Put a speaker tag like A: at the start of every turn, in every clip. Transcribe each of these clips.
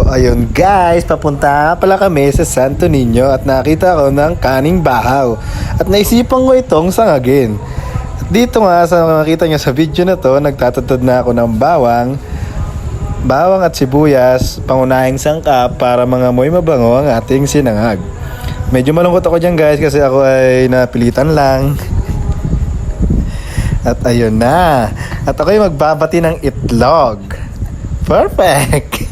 A: Ayun guys, papunta pala kami sa Santo Niño at nakita ko ng kaning bahaw. At naisipan ko itong sangagin. At dito nga, sa makita nyo sa video na to, nagtatatad na ako ng bawang at sibuyas, pangunahing sangkap para mangamoy mabango ang ating sinangag. Medyo malungkot ako dyan guys kasi ako ay napilitan lang. At ayun na. At ako ay magbabati ng itlog. Perfect!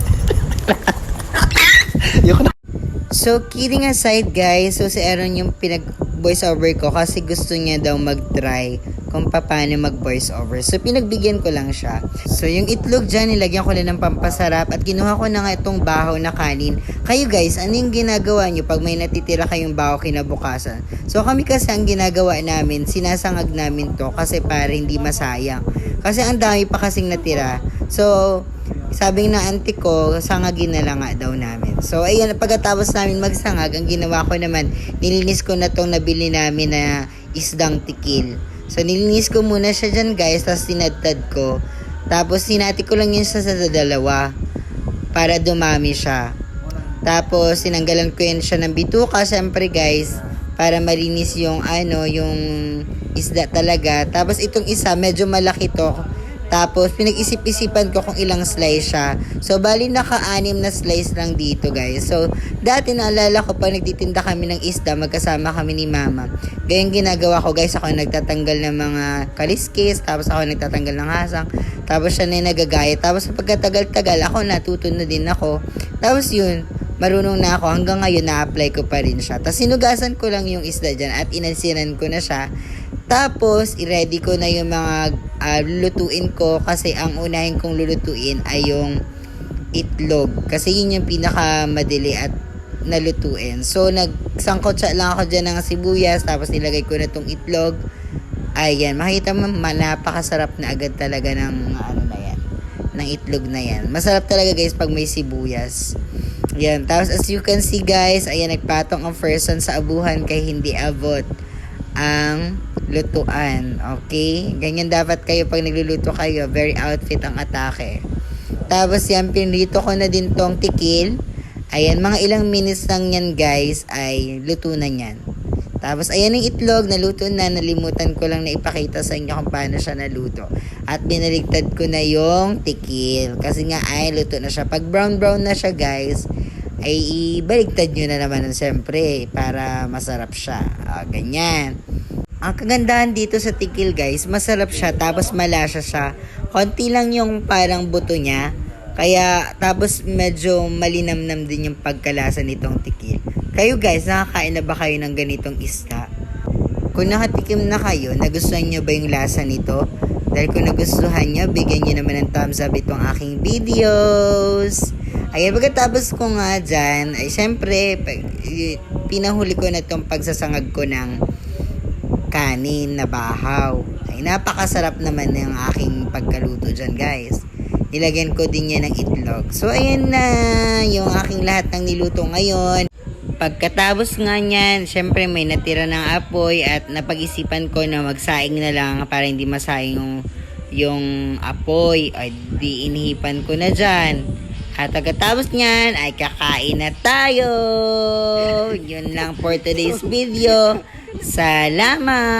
B: So, kidding aside guys, so si Aaron yung pinag-voice over ko kasi gusto niya daw mag-try kung paano mag-voice over. So, pinagbigyan ko lang siya. So, yung itlog dyan, nilagyan ko lang ng pampasarap at kinuha ko na nga itong bahaw na kanin. Kayo guys, ano yung ginagawa nyo pag may natitira kayong bahaw kinabukasan? So, kami kasi ang ginagawa namin, sinasangag namin to kasi para hindi masayang. Kasi ang dami pa kasing natira. So, sabi ng auntie ko, sangagin na lang nga daw namin. So, ayan, pagkatapos namin magsangag, ang ginawa ko naman, nilinis ko na tong nabili namin na isdang tikil. So, nilinis ko muna siya dyan, guys, tapos tinadtad ko. Tapos, sinati ko lang yun sa dalawa para dumami siya. Tapos, sinanggalan ko yun siya ng bituka, syempre, guys, para malinis yung, yung isda talaga. Tapos, itong isa, medyo malaki to. Tapos, pinag-isip-isipan ko kung ilang slice siya. So, bali naka-6 na slice lang dito, guys. So, dati naalala ko pa nagtitinda kami ng isda, magkasama kami ni mama. Gayang ginagawa ko, guys, ako nagtatanggal ng mga kaliskis, tapos ako nagtatanggal ng hasang, tapos siya na yung nagagaya. Tapos, pagkatagal-tagal, ako natuto na din ako. Tapos yun, marunong na ako. Hanggang ngayon, na-apply ko pa rin siya. Tapos, sinugasan ko lang yung isda dyan at inansinan ko na siya. Tapos, i-ready ko na yung mga lulutuin ko kasi ang unahin kong lulutuin ay yung itlog. Kasi yun yung pinakamadali at nalutuin. So, nagsangkotsa lang ako dyan ng sibuyas tapos nilagay ko na tong itlog. Ayan, makita mo, napakasarap na agad talaga ng ng itlog na yan. Masarap talaga guys pag may sibuyas. Yan, tapos as you can see guys, ayan, nagpatong ang person sa abuhan kay hindi abot ang lutuan. Okay? Ganyan dapat kayo pag nagluluto kayo. Very outfit ang atake. Tapos yan, pinrito ko na din tong tikil. Ayan, mga ilang minutes lang yan guys, ay luto na yan. Tapos ayan yung itlog, naluto na. Nalimutan ko lang na ipakita sa inyo kung paano siya naluto. At binaligtad ko na yung tikil. Kasi nga ay luto na siya. Pag brown na siya guys, ay ibaligtad nyo na naman siyempre para masarap siya. Ganyan. Ang kagandahan dito sa tikil guys, masarap siya tapos malasa siya. Konti lang yung parang buto niya. Kaya tapos medyo malinamnam din yung pagkalasa nitong tikil. Kayo guys, nakakain na ba kayo ng ganitong isda? Kung nakatikim na kayo, nagustuhan nyo ba yung lasa nito? Dahil kung nagustuhan nyo, bigyan nyo naman ng thumbs up itong aking videos. Ayan, pagkatapos ko nga dyan, ay syempre, pinahuli ko na itong pagsasangag ko ng kanin na bahaw. Ay, napakasarap naman ng aking pagkaluto dyan, guys. Nilagyan ko din yan ng itlog. So, ayan na yung aking lahat ng niluto ngayon. Pagkatapos nga niyan, syempre may natira ng apoy at napag-isipan ko na magsaing na lang para hindi masayang yung apoy. Ay, di inihipan ko na dyan. At pagkatapos niyan, ay kakain na tayo. Yun lang for today's video. Salamat!